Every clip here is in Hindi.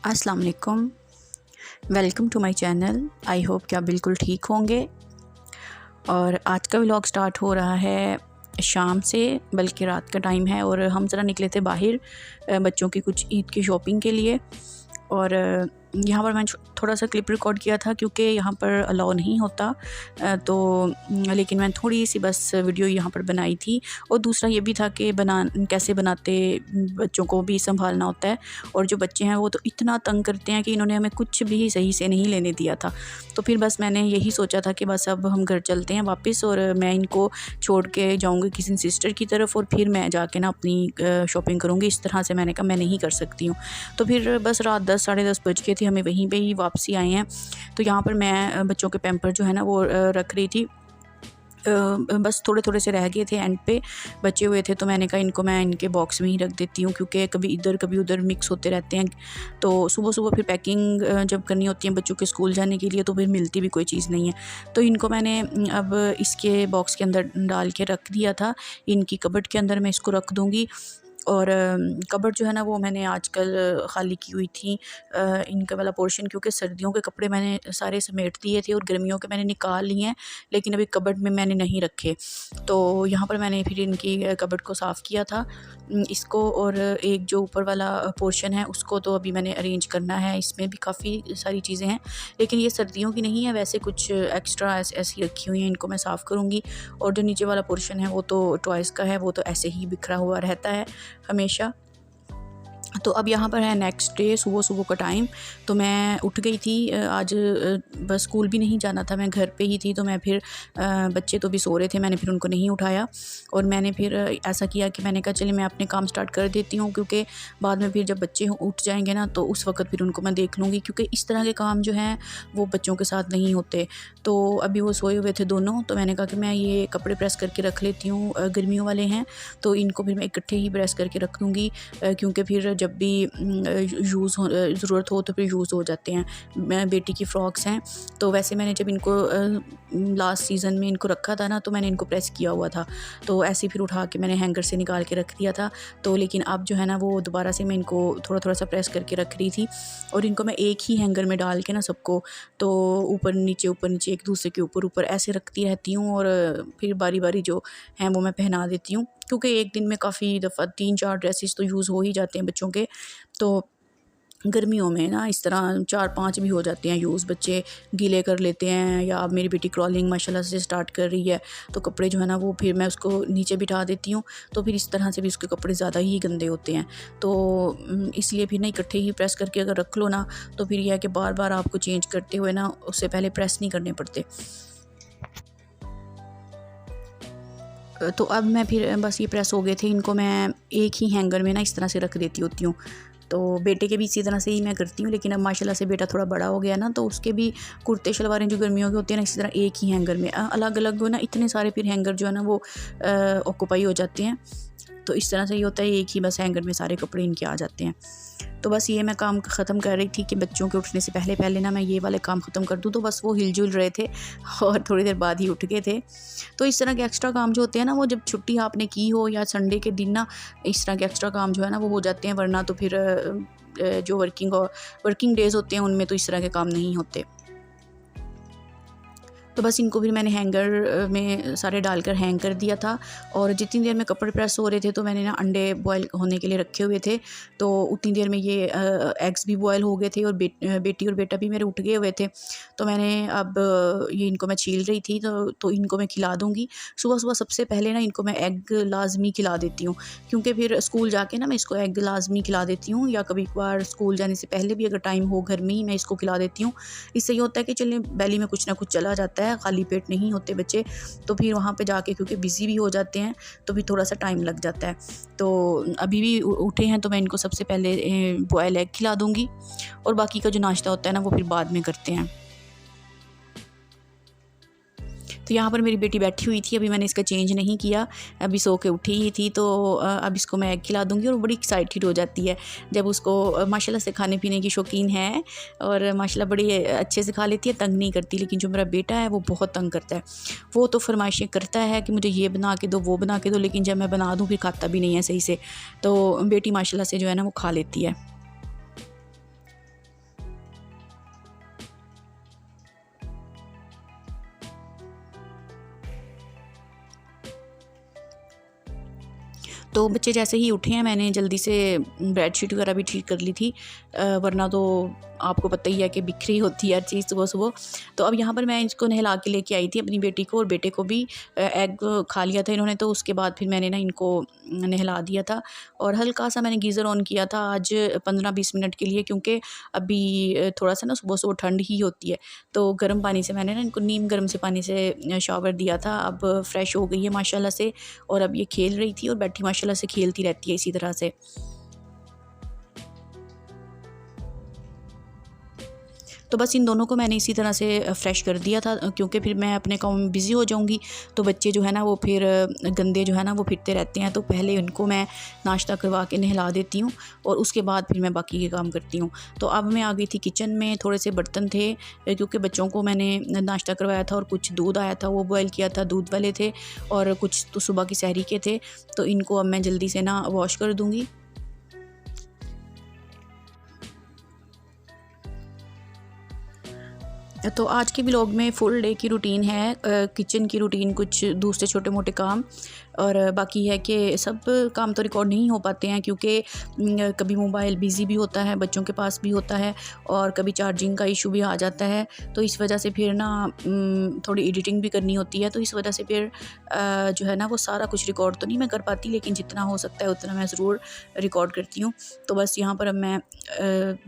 अस्सलाम वालेकुम, welcome to my channel. I hope कि आप बिल्कुल ठीक होंगे। और आज का व्लॉग स्टार्ट हो रहा है शाम से, बल्कि रात का टाइम है। और हम ज़रा निकले थे बाहर बच्चों की कुछ ईद की शॉपिंग के लिए। और यहाँ पर मैंने थोड़ा सा क्लिप रिकॉर्ड किया था क्योंकि यहाँ पर अलाउ नहीं होता, लेकिन मैंने थोड़ी सी बस वीडियो यहाँ पर बनाई थी। और दूसरा ये भी था कि कैसे बनाते, बच्चों को भी संभालना होता है। और जो बच्चे हैं वो तो इतना तंग करते हैं कि इन्होंने हमें कुछ भी सही से नहीं लेने दिया था। तो फिर बस मैंने यही सोचा था कि बस अब हम घर चलते हैं वापस, और मैं इनको छोड़ के जाऊँगी किसी सिस्टर की तरफ, और फिर मैं जाके ना अपनी शॉपिंग करूँगी। इस तरह से मैंने कहा मैं नहीं कर सकती हूँ। तो फिर बस रात 10 साढ़े 10 बज गए थे, हमें वहीं पे ही वापसी आए हैं। तो यहाँ पर मैं बच्चों के पैम्पर जो है ना वो रख रही थी। बस थोड़े थोड़े से रह गए थे, एंड पे बचे हुए थे। तो मैंने कहा इनको मैं इनके बॉक्स में ही रख देती हूँ, क्योंकि कभी इधर कभी उधर मिक्स होते रहते हैं। तो सुबह सुबह फिर पैकिंग जब करनी होती है बच्चों के स्कूल जाने के लिए, तो फिर मिलती भी कोई चीज़ नहीं है। तो इनको मैंने अब इसके बॉक्स के अंदर डाल के रख दिया था। इनकी कबर्ड के अंदर मैं इसको रख दूँगी। और कबर्ड जो है ना वो मैंने आजकल ख़ाली की हुई थी, इनका वाला पोर्शन, क्योंकि सर्दियों के कपड़े मैंने सारे समेट दिए थे और गर्मियों के मैंने निकाल लिए हैं, लेकिन अभी कबर्ड में मैंने नहीं रखे। तो यहाँ पर मैंने फिर इनकी कबर्ड को साफ़ किया था, इसको। और एक जो ऊपर वाला पोर्शन है उसको तो अभी मैंने अरेंज करना है। इसमें भी काफ़ी सारी चीज़ें हैं, लेकिन ये सर्दियों की नहीं है, वैसे कुछ एक्स्ट्रा ऐसी रखी हुई हैं। इनको मैं साफ़ करूँगी। और जो नीचे वाला पोर्शन है वो तो टॉयज़ का है, वो तो ऐसे ही बिखरा हुआ रहता है हमेशा। तो अब यहाँ पर है नेक्स्ट डे, सुबह सुबह का टाइम। तो मैं उठ गई थी आज, बस स्कूल भी नहीं जाना था, मैं घर पे ही थी। तो मैं फिर बच्चे तो भी सो रहे थे, मैंने फिर उनको नहीं उठाया। और मैंने फिर ऐसा किया कि मैंने कहा चलिए मैं अपने काम स्टार्ट कर देती हूँ, क्योंकि बाद में फिर जब बच्चे उठ जाएंगे ना तो उस वक्त फिर उनको मैं देख लूँगी, क्योंकि इस तरह के काम जो हैं वो बच्चों के साथ नहीं होते। तो अभी वो सोए हुए थे दोनों, तो मैंने कहा कि मैं ये कपड़े प्रेस करके रख लेती हूँ, गर्मियों वाले हैं तो इनको फिर मैं इकट्ठे ही प्रेस करके रख दूँगी, क्योंकि फिर जब भी ज़रूरत हो तो फिर यूज़ हो जाते हैं। मैं बेटी की फ़्रॉक्स हैं, तो वैसे मैंने जब इनको लास्ट सीज़न में इनको रखा था ना, तो मैंने इनको प्रेस किया हुआ था। तो ऐसे ही फिर उठा के मैंने हैंगर से निकाल के रख दिया था। तो लेकिन अब जो है ना वो दोबारा से मैं इनको थोड़ा थोड़ा सा प्रेस करके रख रही थी। और इनको मैं एक ही हैंगर में डाल के ना सबको, तो ऊपर नीचे एक दूसरे के ऊपर ऊपर ऐसे रखती रहती हूँ। और फिर बारी बारी जो हैं वो मैं पहना देती हूँ, क्योंकि एक दिन में काफ़ी दफ़ा 3-4 ड्रेसेस तो यूज़ हो ही जाते हैं बच्चों के। तो गर्मियों में ना इस तरह 4-5 भी हो जाते हैं यूज़, बच्चे गीले कर लेते हैं। या अब मेरी बेटी क्रॉलिंग माशाल्लाह से स्टार्ट कर रही है, तो कपड़े जो है ना वो फिर मैं उसको नीचे बिठा देती हूँ, तो फिर इस तरह से भी उसके कपड़े ज़्यादा ही गंदे होते हैं। तो इसलिए फिर ना इकट्ठे ही प्रेस करके अगर रख लो ना, तो फिर यह है कि बार बार आपको चेंज करते हुए ना उससे पहले प्रेस नहीं करने पड़ते। तो अब मैं फिर बस ये प्रेस हो गए थे, इनको मैं एक ही हैंगर में ना इस तरह से रख देती होती हूँ। तो बेटे के भी इसी तरह से ही मैं करती हूँ, लेकिन अब माशाल्लाह से बेटा थोड़ा बड़ा हो गया ना, तो उसके भी कुर्ते शलवारें जो गर्मियों के होते हैं ना इसी तरह एक ही हैंगर में, अलग अलग ना इतने सारे फिर हैंगर जो है ना वो ऑक्यूपाई हो जाते हैं। तो इस तरह से ये होता है, एक ही बस हैंगर में सारे कपड़े इनके आ जाते हैं। तो बस ये मैं काम ख़त्म कर रही थी कि बच्चों के उठने से पहले पहले ना मैं ये वाले काम ख़त्म कर दूँ। तो बस वो हिलजुल रहे थे और थोड़ी देर बाद ही उठ गए थे। तो इस तरह के एक्स्ट्रा काम जो होते हैं ना, वो जब छुट्टी आपने की हो या संडे के दिन ना, इस तरह के एक्स्ट्रा काम जो है ना वो हो जाते हैं। वरना तो फिर जो वर्किंग डेज़ होते हैं उनमें तो इस तरह के काम नहीं होते। तो बस इनको फिर मैंने हैंगर में सारे डालकर हैंग कर दिया था। और जितनी देर में कपड़े प्रेस हो रहे थे तो मैंने ना अंडे बॉयल होने के लिए रखे हुए थे, तो उतनी देर में ये एग्स भी बॉयल हो गए थे। और बेटी और बेटा भी मेरे उठ गए हुए थे। तो मैंने अब ये इनको मैं छील रही थी, तो इनको मैं खिला दूँगी। सुबह सुबह सबसे पहले ना इनको मैं एग लाजमी खिला देती हूँ, क्योंकि फिर स्कूल जाके ना मैं इसको एग लाजमी खिला देती हूँ, या कभी कभार स्कूल जाने से पहले भी अगर टाइम हो घर में ही मैं इसको खिला देती हूँ। इससे ये होता है कि चलिए बेली में कुछ ना कुछ चला जाता है, खाली पेट नहीं होते बच्चे। तो फिर वहाँ पे जाके क्योंकि बिज़ी भी हो जाते हैं, तो फिर थोड़ा सा टाइम लग जाता है। तो अभी भी उठे हैं तो मैं इनको सबसे पहले बॉयल एग खिला दूँगी, और बाकी का जो नाश्ता होता है ना वो फिर बाद में करते हैं। तो यहाँ पर मेरी बेटी बैठी हुई थी, अभी मैंने इसका चेंज नहीं किया, अभी सो के उठी ही थी। तो अब इसको मैं एग खिला दूँगी। और बड़ी एक्साइटेड हो जाती है जब उसको माशाल्लाह से खाने पीने की शौकीन है, और माशाल्लाह बड़ी अच्छे से खा लेती है, तंग नहीं करती। लेकिन जो मेरा बेटा है वो बहुत तंग करता है, वो तो फरमाइशें करता है कि मुझे ये बना के दो, वो बना के दो, लेकिन जब मैं बना दूँ फिर खाता भी नहीं है सही से। तो बेटी माशाल्लाह से जो है ना वो खा लेती है। तो बच्चे जैसे ही उठे हैं मैंने जल्दी से बेडशीट वगैरह भी ठीक कर ली थी, वरना तो आपको पता ही है कि बिखरी होती है हर चीज़ सुबह सुबह। तो अब यहाँ पर मैं इसको नहला के लेके आई थी अपनी बेटी को, और बेटे को भी एग खा लिया था इन्होंने, तो उसके बाद फिर मैंने ना इनको नहला दिया था। और हल्का सा मैंने गीज़र ऑन किया था आज 15-20 मिनट के लिए, क्योंकि अभी थोड़ा सा ना सुबह सुबह ठंड ही होती है। तो गर्म पानी से मैंने ना इनको नीम गर्म से पानी से शावर दिया था। अब फ्रेश हो गई है माशाल्लाह से, और अब ये खेल रही थी और बैठी माशाल्लाह से खेलती रहती है इसी तरह से। तो बस इन दोनों को मैंने इसी तरह से फ़्रेश कर दिया था, क्योंकि फिर मैं अपने काम में बिज़ी हो जाऊंगी तो बच्चे जो है ना वो फिर गंदे जो है ना वो फिरते रहते हैं। तो पहले उनको मैं नाश्ता करवा के नहला देती हूँ और उसके बाद फिर मैं बाकी के काम करती हूँ। तो अब मैं आ गई थी किचन में, थोड़े से बर्तन थे क्योंकि बच्चों को मैंने नाश्ता करवाया था और कुछ दूध आया था वो बॉयल किया था, दूध वाले थे, और कुछ तो सुबह की सहरी के थे। तो इनको अब मैं जल्दी से ना वॉश कर दूँगी। तो आज के व्लॉग में फुल डे की रूटीन है, किचन की रूटीन, कुछ दूसरे छोटे मोटे काम, और बाकी है कि सब काम तो रिकॉर्ड नहीं हो पाते हैं क्योंकि कभी मोबाइल बिज़ी भी होता है, बच्चों के पास भी होता है, और कभी चार्जिंग का इशू भी आ जाता है। तो इस वजह से फिर ना थोड़ी एडिटिंग भी करनी होती है, तो इस वजह से फिर जो है ना वो सारा कुछ रिकॉर्ड तो नहीं मैं कर पाती, लेकिन जितना हो सकता है उतना मैं ज़रूर रिकॉर्ड करती हूँ। तो बस यहाँ पर अब मैं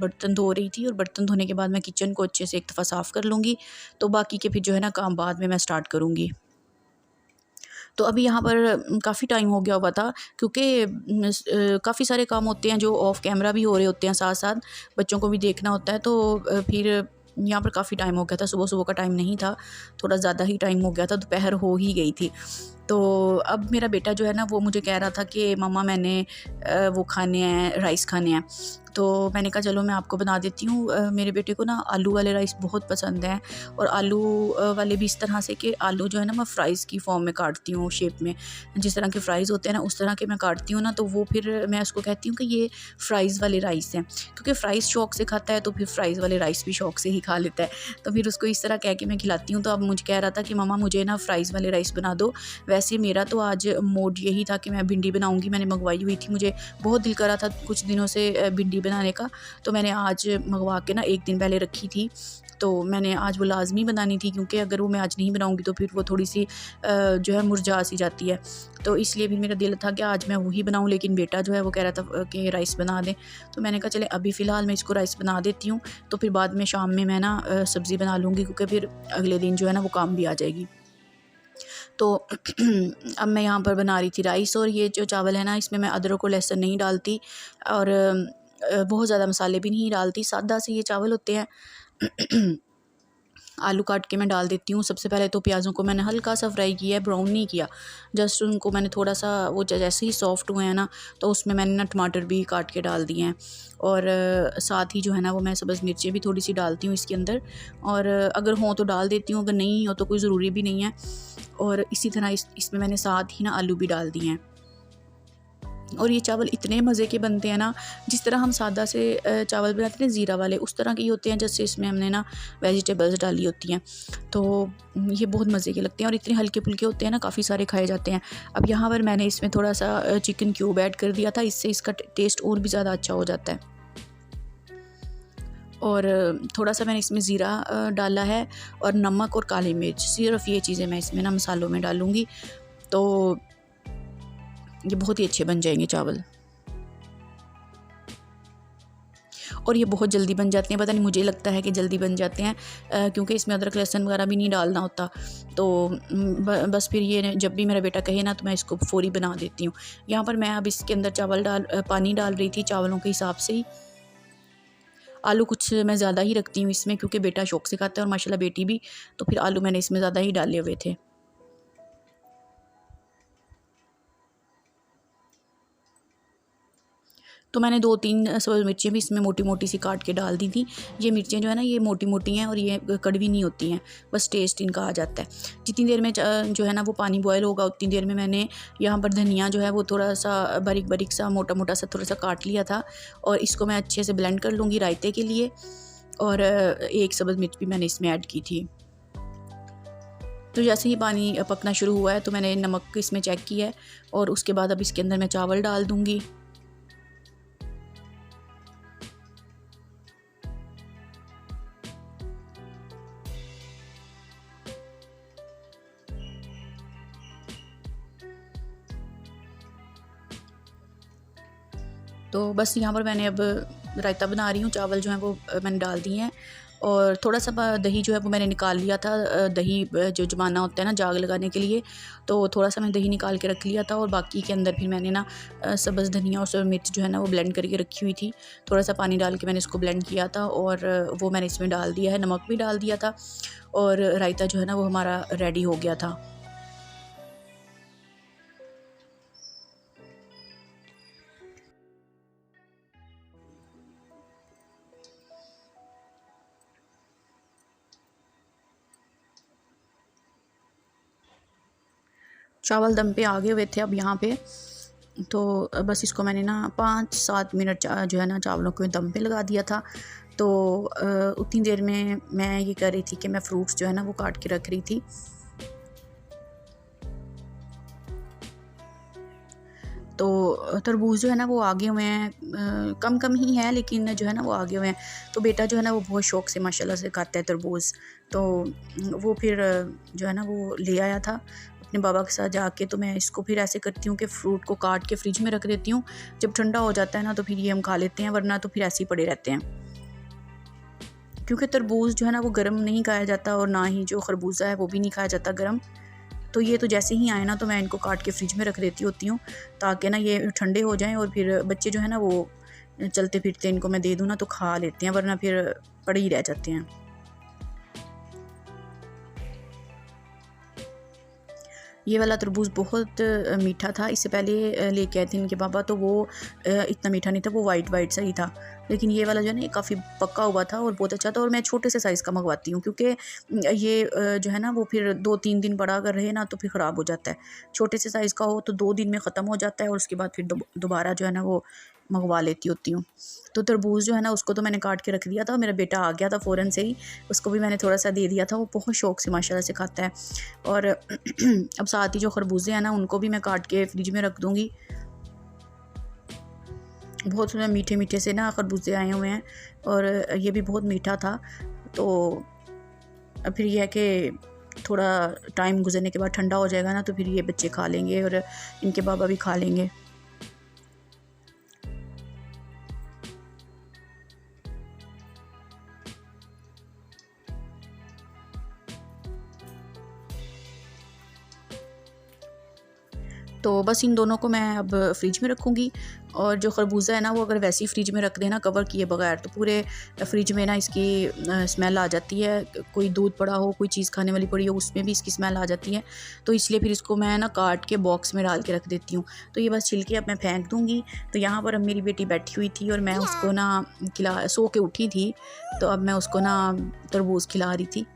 बर्तन धो रही थी, और बर्तन धोने के बाद मैं किचन को अच्छे से एक दफ़ा साफ़ कर लूँगी, तो बाकी के फिर जो है ना काम बाद में मैं स्टार्ट करूँगी। तो अभी यहाँ पर काफ़ी टाइम हो गया हुआ था, क्योंकि काफ़ी सारे काम होते हैं जो ऑफ़ कैमरा भी हो रहे होते हैं, साथ साथ बच्चों को भी देखना होता है। तो फिर यहाँ पर काफ़ी टाइम हो गया था, सुबह सुबह का टाइम नहीं था, थोड़ा ज़्यादा ही टाइम हो गया था, दोपहर हो ही गई थी। तो अब मेरा बेटा जो है ना वो मुझे कह रहा था कि मम्मा मैंने वो खाने हैं, राइस खाने हैं। तो मैंने कहा चलो मैं आपको बना देती हूँ। मेरे बेटे को ना आलू वाले राइस बहुत पसंद हैं, और आलू वाले भी इस तरह से कि आलू जो है ना मैं फ़्राइज़ की फॉर्म में काटती हूँ, शेप में जिस तरह के फ़्राइज़ होते हैं ना उस तरह के मैं काटती हूँ ना। तो वो फिर मैं उसको कहती हूँ कि ये फ़्राइज़ वाले राइस हैं, क्योंकि फ़्राइज़ शौक़ से खाता है तो फिर फ़्राइज़ वाले राइस भी शौक़ से ही खा लेता है। तो फिर उसको इस तरह कह के मैं खिलाती हूँ। तो अब मुझे कह रहा था कि मम्मा मुझे ना फ़्राइज़ वाले राइस बना दो। वैसे मेरा तो आज मूड यही था कि मैं भिंडी बनाऊँगी, मैंने मंगवाई हुई थी, मुझे बहुत दिल कर रहा था कुछ दिनों से भिंडी बनाने का। तो मैंने आज मंगवा के ना 1 दिन पहले रखी थी, तो मैंने आज वो लाज़मी बनानी थी, क्योंकि अगर वो मैं आज नहीं बनाऊँगी तो फिर वो थोड़ी सी जो है मुरझा सी जाती है। तो इसलिए फिर मेरा दिल था कि आज मैं वही बनाऊँ, लेकिन बेटा जो है वो कह रहा था कि राइस बना दें। तो मैंने कहा चले अभी फ़िलहाल मैं इसको राइस बना देती हूँ, तो फिर बाद में शाम में मैं ना सब्ज़ी बना लूँगी, क्योंकि फिर अगले दिन जो है ना वो काम भी आ जाएगी। तो अब मैं यहाँ पर बना रही थी राइस, और ये जो चावल है ना इसमें मैं अदरक और लहसुन नहीं डालती, और बहुत ज़्यादा मसाले भी नहीं डालती, सादा से ये चावल होते हैं। आलू काट के मैं डाल देती हूँ। सबसे पहले तो प्याज़ों को मैंने हल्का सा फ्राई किया है, ब्राउन नहीं किया, जस्ट उनको मैंने थोड़ा सा वो जैसे ही सॉफ्ट हुए हैं ना तो उसमें मैंने ना टमाटर भी काट के डाल दिए हैं, और साथ ही जो है ना वो मैं सब्ज़ मिर्चें भी थोड़ी सी डालती हूँ इसके अंदर, और अगर हों तो डाल देती हूँ, अगर नहीं हो तो कोई ज़रूरी भी नहीं है। और इसी तरह इसमें मैंने साथ ही ना आलू भी डाल दिए हैं। और ये चावल इतने मज़े के बनते हैं ना, जिस तरह हम सादा से चावल बनाते हैं ज़ीरा वाले, उस तरह के ही होते हैं, जैसे इसमें हमने ना वेजिटेबल्स डाली होती हैं। तो ये बहुत मज़े के लगते हैं और इतने हल्के फुल्के होते हैं ना, काफ़ी सारे खाए जाते हैं। अब यहाँ पर मैंने इसमें थोड़ा सा चिकन क्यूब ऐड कर दिया था, इससे इसका टेस्ट और भी ज़्यादा अच्छा हो जाता है। और थोड़ा सा मैंने इसमें ज़ीरा डाला है, और नमक और काली मिर्च, सिर्फ ये चीज़ें मैं इसमें ना मसालों में डालूँगी, तो ये बहुत ही अच्छे बन जाएंगे चावल। और ये बहुत जल्दी बन जाते हैं, पता नहीं मुझे लगता है कि जल्दी बन जाते हैं, क्योंकि इसमें अदरक लहसुन वगैरह भी नहीं डालना होता। तो बस फिर ये जब भी मेरा बेटा कहे ना तो मैं इसको फ़ौरी बना देती हूँ। यहाँ पर मैं अब इसके अंदर पानी डाल रही थी चावलों के हिसाब से ही। आलू कुछ मैं ज़्यादा ही रखती हूँ इसमें, क्योंकि बेटा शौक़ से खाता है और माशाल्लाह बेटी भी, तो फिर आलू मैंने इसमें ज़्यादा ही डाले हुए थे। तो मैंने 2-3 सब्ज़ मिर्चें भी इसमें मोटी मोटी सी काट के डाल दी थी। ये मिर्चें जो है ना ये मोटी मोटी हैं और ये कड़वी नहीं होती हैं, बस टेस्ट इनका आ जाता है। जितनी देर में जो है ना वो पानी बॉयल होगा उतनी देर में मैंने यहाँ पर धनिया जो है वो थोड़ा सा बारीक बारीक सा मोटा मोटा सा थोड़ा सा काट लिया था, और इसको मैं अच्छे से ब्लेंड कर लूँगी रायते के लिए। और एक सब्ज़ मिर्च भी मैंने इसमें ऐड की थी। तो जैसे ही पानी पकना शुरू हुआ है तो मैंने नमक इसमें चेक किया है और उसके बाद अब इसके अंदर मैं चावल डाल दूँगी। तो बस यहाँ पर मैंने अब रायता बना रही हूँ। चावल जो हैं वो मैंने डाल दिए हैं और थोड़ा सा दही जो है वो मैंने निकाल लिया था। दही जो जमाना होता है ना जाग लगाने के लिए, तो थोड़ा सा मैं दही निकाल के रख लिया था और बाकी के अंदर फिर मैंने ना सब्ज़ धनिया और मिर्च जो है ना वो ब्लेंड करके रखी हुई थी। थोड़ा सा पानी डाल के मैंने इसको ब्लेंड किया था और वो मैंने इसमें डाल दिया है। नमक भी डाल दिया था और रायता जो है ना वो हमारा रेडी हो गया था। चावल दम पे आ गए हुए थे अब यहाँ पे, तो बस इसको मैंने ना 5-7 मिनट जो है ना चावलों को दम पे लगा दिया था। तो उतनी देर में मैं ये कर रही थी कि मैं फ्रूट्स जो है ना वो काट के रख रही थी। तो तरबूज जो है ना वो आगे हुए हैं, कम कम ही है लेकिन जो है ना वो आगे हुए हैं। तो बेटा जो है ना वो बहुत शौक़ से माशाल्लाह से खाता है तरबूज, तो वो फिर जो है ना वो ले आया था अपने बाबा के साथ जाके। तो मैं इसको फिर ऐसे करती हूँ कि फ़्रूट को काट के फ्रिज में रख देती हूँ, जब ठंडा हो जाता है ना तो फिर ये हम खा लेते हैं, वरना तो फिर ऐसे ही पड़े रहते हैं। क्योंकि तरबूज जो है ना वो गर्म नहीं खाया जाता और ना ही जो खरबूजा है वो भी नहीं खाया जाता गर्म। तो ये तो जैसे ही आए ना तो मैं इनको काट के फ्रिज में रख देती होती हूँ, ताकि ना ये ठंडे हो जाएं और फिर बच्चे जो है ना वो चलते फिरते इनको मैं दे दूँ ना तो खा लेते हैं, वरना फिर पड़े ही रह जाते हैं। ये वाला तरबूज बहुत मीठा था। इससे पहले लेके आए थे इनके पापा, तो वो इतना मीठा नहीं था, वो वाइट वाइट सा ही था। लेकिन ये वाला जो है ना ये काफ़ी पक्का हुआ था और बहुत अच्छा था। और मैं छोटे से साइज़ का मंगवाती हूँ, क्योंकि ये जो है ना वो फिर 2-3 दिन बड़ा अगर रहे ना तो फिर ख़राब हो जाता है। छोटे से साइज़ का हो तो 2 दिन में ख़त्म हो जाता है और उसके बाद फिर दोबारा जो है ना वो मंगवा लेती होती हूँ। तो तरबूज जो है ना उसको तो मैंने काट के रख दिया था। मेरा बेटा आ गया था फ़ौरन से ही, उसको भी मैंने थोड़ा सा दे दिया था। वो बहुत शौक़ से माशाल्लाह से खाता है। और अब साथ ही जो खरबूजे हैं ना उनको भी मैं काट के फ्रिज में रख दूँगी। बहुत मीठे मीठे से ना खरबूजे आए हुए हैं और ये भी बहुत मीठा था। तो फिर यह है कि थोड़ा टाइम गुजरने के बाद ठंडा हो जाएगा ना तो फिर ये बच्चे खा लेंगे और इनके बाबा भी खा लेंगे। तो बस इन दोनों को मैं अब फ्रिज में रखूँगी। और जो खरबूजा है ना वो अगर वैसे ही फ्रिज में रख देना कवर किए बगैर तो पूरे फ्रिज में ना इसकी स्मेल आ जाती है। कोई दूध पड़ा हो, कोई चीज़ खाने वाली पड़ी हो, उसमें भी इसकी स्मेल आ जाती है। तो इसलिए फिर इसको मैं ना काट के बॉक्स में डाल के रख देती हूँ। तो ये बस छिलके अब मैं फेंक दूँगी। तो यहाँ पर अब मेरी बेटी बैठी हुई थी और मैं उसको ना सो के उठी थी, तो अब मैं उसको ना तरबूज खिला रही थी।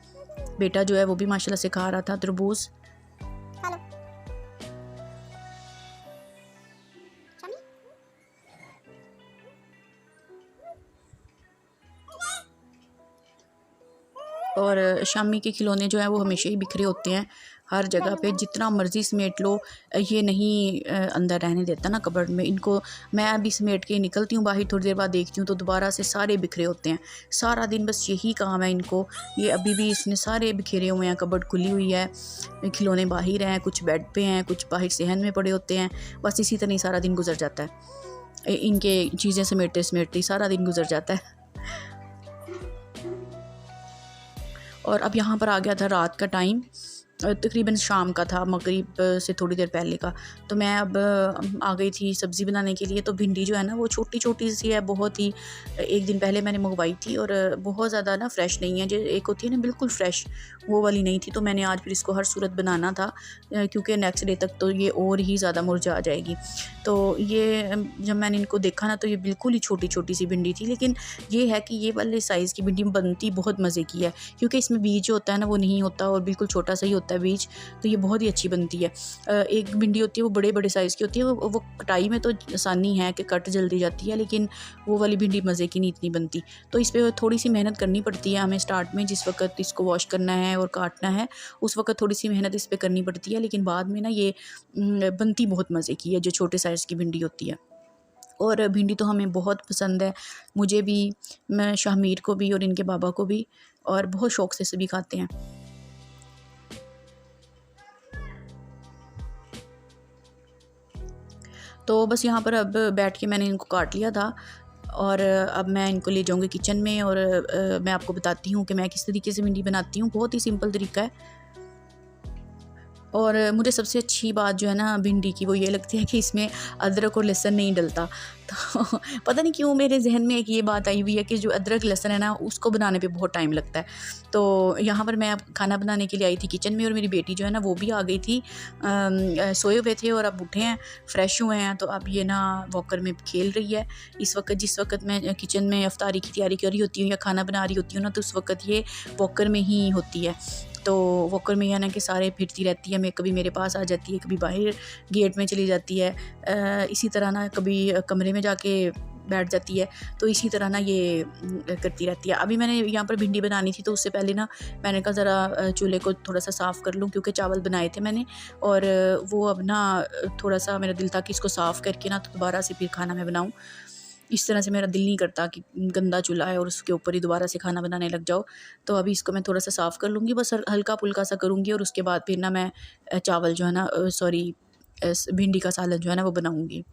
बेटा जो है वो भी माशाल्लाह से खा रहा था तरबूज। और शामी के खिलौने जो हैं वो हमेशा ही बिखरे होते हैं हर जगह पे, जितना मर्ज़ी समेट लो ये नहीं अंदर रहने देता ना कबर्ड में। इनको मैं अभी समेट के निकलती हूँ बाहर, थोड़ी देर बाद देखती हूँ तो दोबारा से सारे बिखरे होते हैं। सारा दिन बस यही काम है इनको। ये अभी भी इसने सारे बिखेरे हुए हैं, कबर्ड खुली हुई है, खिलौने बाहर हैं, कुछ बेड पे हैं, कुछ बाहर सहन में पड़े होते हैं। बस इसी तरह ही सारा दिन गुजर जाता है, इनके चीज़ें समेटते समेटते सारा दिन गुजर जाता है। और अब यहाँ पर आ गया था रात का टाइम, तकरीबन शाम का था, मगरिब से थोड़ी देर पहले का। तो मैं अब आ गई थी सब्ज़ी बनाने के लिए। तो भिंडी जो है ना वो छोटी छोटी सी है बहुत ही। एक दिन पहले मैंने मंगवाई थी और बहुत ज़्यादा ना फ्रेश नहीं है, जो एक होती है ना बिल्कुल फ्रेश, वो वाली नहीं थी। तो मैंने आज फिर इसको हर सूरत बनाना था, क्योंकि नेक्स्ट डे तक तो ये और ही ज़्यादा मुरझा जाएगी। तो ये जब मैंने इनको देखा ना तो ये बिल्कुल ही छोटी छोटी सी भिंडी थी। लेकिन ये है कि ये वाले साइज़ की भिंडी बनती बहुत मज़े की है, क्योंकि इसमें बीज जो होता है ना वो नहीं होता और बिल्कुल छोटा सा ही होता होता है बीज, तो ये बहुत ही अच्छी बनती है। एक भिंडी होती है वो बड़े बड़े साइज़ की होती है, वो कटाई में तो आसानी है कि कट जल्दी जाती है, लेकिन वो वाली भिंडी मज़े की नहीं इतनी बनती। तो इस पर थोड़ी सी मेहनत करनी पड़ती है हमें स्टार्ट में, जिस वक्त इसको वॉश करना है और काटना है उस वक्त थोड़ी सी मेहनत इस पर करनी पड़ती है, लेकिन बाद में ना ये बनती बहुत मज़े की है जो छोटे साइज़ की भिंडी होती है। और भिंडी तो हमें बहुत पसंद है, मुझे भी, मैं शाहमीर को भी और इनके बाबा को भी, और बहुत शौक़ से सभी खाते हैं। तो बस यहाँ पर अब बैठ के मैंने इनको काट लिया था, और अब मैं इनको ले जाऊँगी किचन में, और मैं आपको बताती हूँ कि मैं किस तरीके से भिंडी बनाती हूँ। बहुत ही सिंपल तरीका है। और मुझे सबसे अच्छी बात जो है ना भिंडी की, वो ये लगती है कि इसमें अदरक और लहसुन नहीं डलता। तो पता नहीं क्यों मेरे जहन में एक ये बात आई हुई है कि जो अदरक लहसुन है ना उसको बनाने पे बहुत टाइम लगता है। तो यहाँ पर मैं अब खाना बनाने के लिए आई थी किचन में, और मेरी बेटी जो है ना वो भी आ गई थी। सोए हुए थे और अब उठे हैं, फ्रेश हुए हैं, तो अब ये ना वॉकर में खेल रही है। इस वक्त जिस वक्त मैं किचन में अफ्तारी की तैयारी कर रही होती हूँ या खाना बना रही होती हूँ ना, तो उस वक्त ये वॉकर में ही होती है। तो वॉकर में यानी कि सारे फिरती रहती है, मैं कभी मेरे पास आ जाती है, कभी बाहर गेट में चली जाती है, इसी तरह ना कभी कमरे में जाके बैठ जाती है। तो इसी तरह ना ये करती रहती है। अभी मैंने यहाँ पर भिंडी बनानी थी, तो उससे पहले ना मैंने कहा ज़रा चूल्हे को थोड़ा सा साफ़ कर लूँ, क्योंकि चावल बनाए थे मैंने, और वो अब ना थोड़ा सा मेरा दिल था कि इसको साफ़ करके ना तो दोबारा से फिर खाना मैं बनाऊँ। इस तरह से मेरा दिल नहीं करता कि गंदा चूल्हा है और उसके ऊपर ही दोबारा से खाना बनाने लग जाओ। तो अभी इसको मैं थोड़ा सा साफ़ कर लूँगी, बस हल्का-फुल्का सा करूँगी, और उसके बाद फिर ना मैं चावल जो है ना भिंडी का सालन जो है ना वो बनाऊँगी।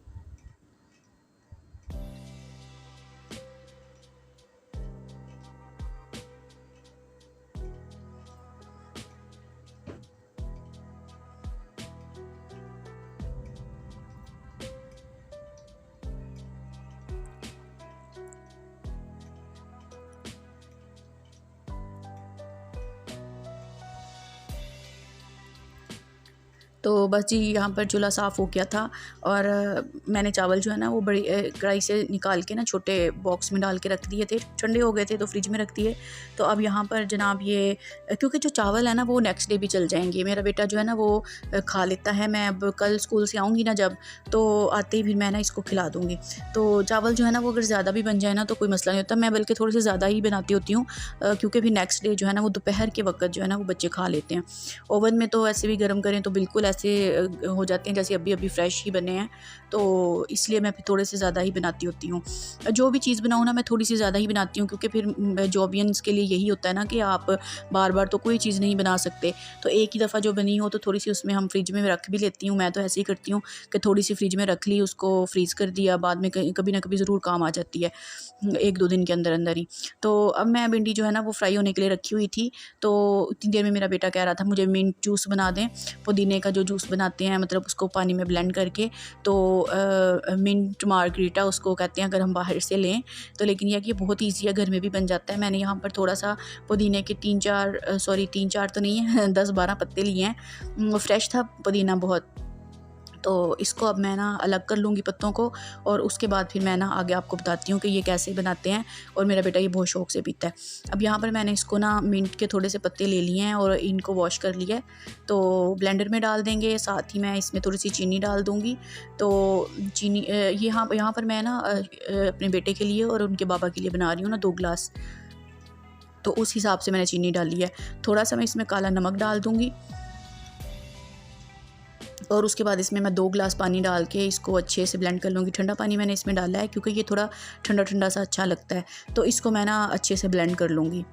तो बस जी यहाँ पर चूल्हा साफ़ हो गया था, और मैंने चावल जो है ना वो बड़ी कढ़ाई से निकाल के ना छोटे बॉक्स में डाल के रख दिए थे, ठंडे हो गए थे तो फ्रिज में रख दिए। तो अब यहाँ पर जनाब ये क्योंकि जो चावल है ना वो नेक्स्ट डे भी चल जाएंगे, मेरा बेटा जो है ना वो खा लेता है। मैं अब कल स्कूल से आऊँगी ना जब, तो आते ही फिर मैं ना इसको खिला दूँगी। तो चावल जो है ना वो अगर ज़्यादा भी बन जाए ना तो कोई मसला नहीं होता, मैं बल्कि थोड़े से ज़्यादा ही बनाती होती हूँ, क्योंकि फिर नेक्स्ट डे जो है ना वो दोपहर के वक्त जो है ना वो बच्चे खा लेते हैं। ओवन में तो ऐसे भी गर्म करें तो बिल्कुल ऐसे हो जाते हैं जैसे अभी अभी फ्रेश ही बने हैं, तो इसलिए मैं फिर थोड़े से ज़्यादा ही बनाती होती हूँ। जो भी चीज़ बनाऊँ ना मैं थोड़ी सी ज़्यादा ही बनाती हूँ, क्योंकि फिर जॉबियंस के लिए यही होता है ना कि आप बार बार तो कोई चीज़ नहीं बना सकते। तो एक ही दफ़ा जो बनी हो तो थोड़ी सी उसमें हम फ्रिज में रख भी लेती हूँ, मैं तो ऐसे ही करती हूँ कि थोड़ी सी फ्रिज में रख ली, उसको फ्रीज़ कर दिया, बाद में कभी ना कभी ज़रूर काम आ जाती है, 1-2 दिन के अंदर अंदर ही। तो अब मैं भिंडी जो है ना वो फ्राई होने के लिए रखी हुई थी, तो इतनी देर में मेरा बेटा कह रहा था मुझे मिंट जूस बना दें, पुदीने का जो जूस बनाते हैं, मतलब उसको पानी में ब्लेंड करके, तो मिंट मार्गरीटा उसको कहते हैं अगर हम बाहर से लें तो। लेकिन यह कि ये बहुत ईजी है, घर में भी बन जाता है। मैंने यहाँ पर थोड़ा सा पुदीने के 3-4 तो नहीं है 10-12 पत्ते लिए हैं, फ्रेश था पुदीना बहुत। तो इसको अब मैं ना अलग कर लूँगी पत्तों को, और उसके बाद फिर मैं ना आगे आपको बताती हूँ कि ये कैसे बनाते हैं, और मेरा बेटा ये बहुत शौक़ से पीता है। अब यहाँ पर मैंने इसको ना मिंट के थोड़े से पत्ते ले लिए हैं और इनको वॉश कर लिया है, तो ब्लेंडर में डाल देंगे। साथ ही मैं इसमें थोड़ी सी चीनी डाल दूँगी। तो चीनी यहाँ पर मैं ना अपने बेटे के लिए और उनके बाबा के लिए बना रही हूँ ना 2 गिलास, तो उस हिसाब से मैंने चीनी डाली है। थोड़ा सा मैं इसमें काला नमक डाल दूँगी, और उसके बाद इसमें मैं 2 गिलास पानी डाल के इसको अच्छे से ब्लेंड कर लूँगी। ठंडा पानी मैंने इसमें डाला है क्योंकि ये थोड़ा ठंडा ठंडा सा अच्छा लगता है, तो इसको मैं ना अच्छे से ब्लेंड कर लूँगी।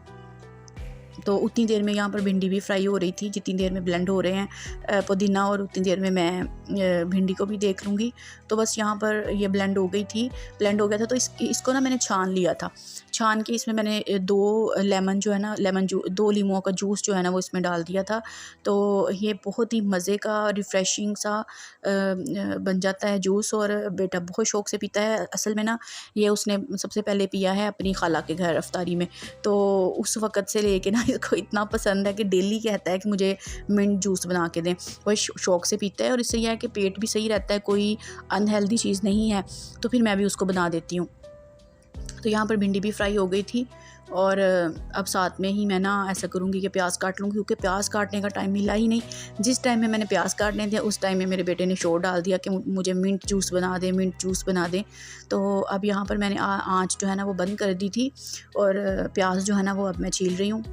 तो उतनी देर में यहाँ पर भिंडी भी फ्राई हो रही थी, जितनी देर में ब्लेंड हो रहे हैं पुदीना, और उतनी देर में मैं भिंडी को भी देख लूँगी। तो बस यहाँ पर ये ब्लेंड हो गई थी, ब्लेंड हो गया था। तो इसको ना मैंने छान लिया था, छान के इसमें मैंने 2 लेमन जो है ना 2 लीमुओं का जूस जो है ना वो इसमें डाल दिया था। तो ये बहुत ही मज़े का रिफ़्रेशिंग सा बन जाता है जूस, और बेटा बहुत शौक़ से पीता है। असल में ना ये उसने सबसे पहले पिया है अपनी खाला के घर अफ्तारी में, तो उस वक़्त से लेके ना इसको इतना पसंद है कि डेली कहता है कि मुझे मिंट जूस बना के दें। वही शौक़ से पीता है, और इससे यह है कि पेट भी सही रहता है, कोई अनहेल्दी चीज़ नहीं है, तो फिर मैं भी उसको बना देती हूँ। तो यहाँ पर भिंडी भी फ्राई हो गई थी, और अब साथ में ही मैं ना ऐसा करूँगी कि प्याज काट लूँगी, क्योंकि प्याज काटने का टाइम मिला ही नहीं। जिस टाइम में मैंने प्याज काटने थे उस टाइम में मेरे बेटे ने शोर डाल दिया कि मुझे मिंट जूस बना दे, मिंट जूस बना दे। तो अब यहाँ पर मैंने आँच जो है ना वो बंद कर दी थी और प्याज जो है ना वो अब मैं छील रही हूँ।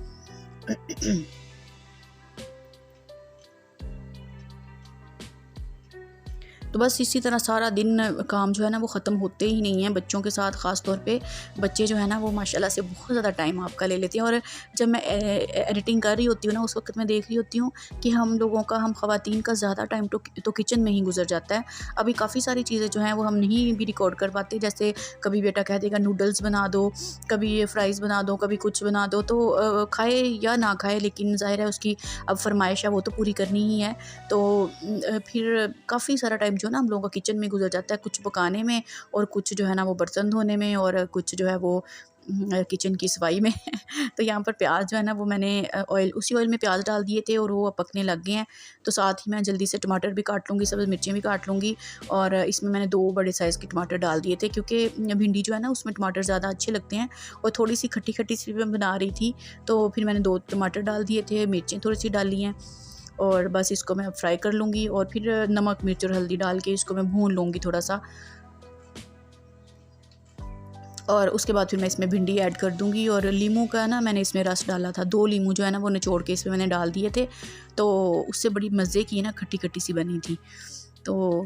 तो बस इसी तरह सारा दिन काम जो है ना वो ख़त्म होते ही नहीं है बच्चों के साथ। ख़ास तौर पे बच्चे जो है ना वो माशाल्लाह से बहुत ज़्यादा टाइम आपका ले लेते हैं। और जब मैं एडिटिंग कर रही होती हूँ ना उस वक्त मैं देख रही होती हूँ कि हम लोगों का, हम ख़वातीन का ज़्यादा टाइम तो किचन में ही गुजर जाता है। अभी काफ़ी सारी चीज़ें जो हैं वो हम नहीं भी रिकॉर्ड कर पाते, जैसे कभी बेटा कह देगा नूडल्स बना दो, कभी ये फ्राइज़ बना दो, कभी कुछ बना दो। तो खाए या ना खाए, लेकिन ज़ाहिर है उसकी अब फरमाइश है वो तो पूरी करनी ही है। तो फिर काफ़ी सारा टाइम जो ना हम लोगों का किचन में गुजर जाता है, कुछ पकाने में और कुछ जो है ना वो बर्तन धोने में और कुछ जो है वो किचन की सफाई में। तो यहाँ पर प्याज जो है ना वो मैंने उसी ऑयल में प्याज डाल दिए थे और वो पकने लग गए हैं। तो साथ ही मैं जल्दी से टमाटर भी काट लूँगी, सब्ज़ मिर्चें भी काट लूँगी। और इसमें मैंने 2 बड़े साइज़ के टमाटर डाल दिए थे, क्योंकि भिंडी जो है ना उसमें टमाटर ज़्यादा अच्छे लगते हैं। और थोड़ी सी खट्टी खट्टी सी मैं बना रही थी, तो फिर मैंने 2 टमाटर डाल दिए थे, मिर्चें थोड़ी सी डाली हैं। और बस इसको मैं फ्राई कर लूँगी और फिर नमक मिर्च और हल्दी डाल के इसको मैं भून लूँगी थोड़ा सा। और उसके बाद फिर मैं इसमें भिंडी ऐड कर दूँगी। और लीमू का ना मैंने इसमें रस डाला था, 2 लीमू जो है ना वो निचोड़ के इसमें मैंने डाल दिए थे, तो उससे बड़ी मज़े की ना खट्टी खट्टी सी बनी थी। तो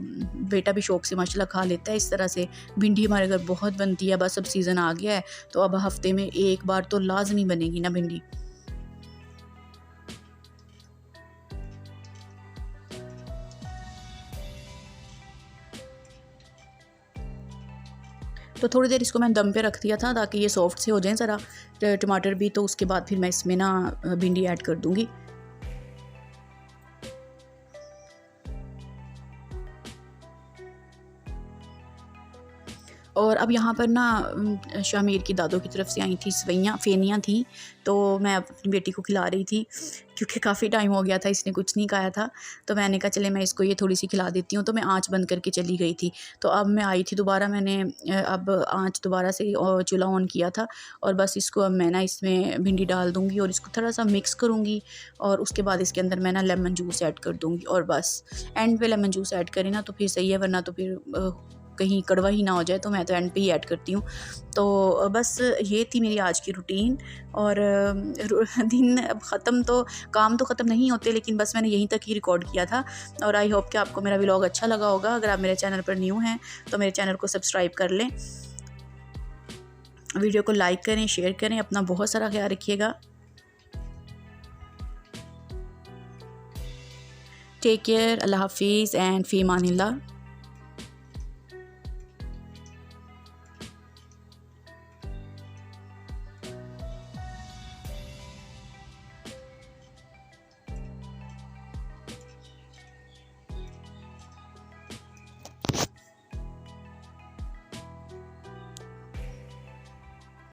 बेटा भी शौक़ से माशाल्लाह खा लेता है इस तरह से। भिंडी हमारे घर बहुत बनती है, बस अब सीज़न आ गया है तो अब हफ़्ते में 1 बार तो लाज़मी बनेगी ना भिंडी। तो थोड़ी देर इसको मैंने दम पे रख दिया था ताकि ये सॉफ्ट से हो जाएं ज़रा टमाटर भी। तो उसके बाद फिर मैं इसमें ना भिंडी ऐड कर दूँगी। और अब यहाँ पर ना शामिर की दादों की तरफ से आई थी फेनियाँ थी, तो मैं अपनी बेटी को खिला रही थी, क्योंकि काफ़ी टाइम हो गया था इसने कुछ नहीं खाया था। तो मैंने कहा चले मैं इसको ये थोड़ी सी खिला देती हूँ, तो मैं आँच बंद करके चली गई थी। तो अब मैं आई थी दोबारा, मैंने अब आँच दोबारा से चूल्हा ऑन किया था और बस इसको अब मैं ना इसमें भिंडी डाल दूँगी और इसको थोड़ा सा मिक्स करूँगी। और उसके बाद इसके अंदर मैं ना लेमन जूस ऐड कर दूँगी और बस एंड पे लेमन जूस ऐड करें ना तो फिर सही है, वरना तो फिर कहीं कड़वा ही ना हो जाए। तो मैं तो एंड पे ही ऐड करती हूँ। तो बस ये थी मेरी आज की रूटीन। और दिन अब ख़त्म, तो काम तो ख़त्म नहीं होते, लेकिन बस मैंने यहीं तक ही रिकॉर्ड किया था। और आई होप कि आपको मेरा व्लॉग अच्छा लगा होगा। अगर आप मेरे चैनल पर न्यू हैं तो मेरे चैनल को सब्सक्राइब कर लें, वीडियो को लाइक करें, शेयर करें। अपना बहुत सारा ख्याल रखिएगा। टेक केयर, अल्लाह हाफिज़ एंड फ़ी अमानिल्लाह।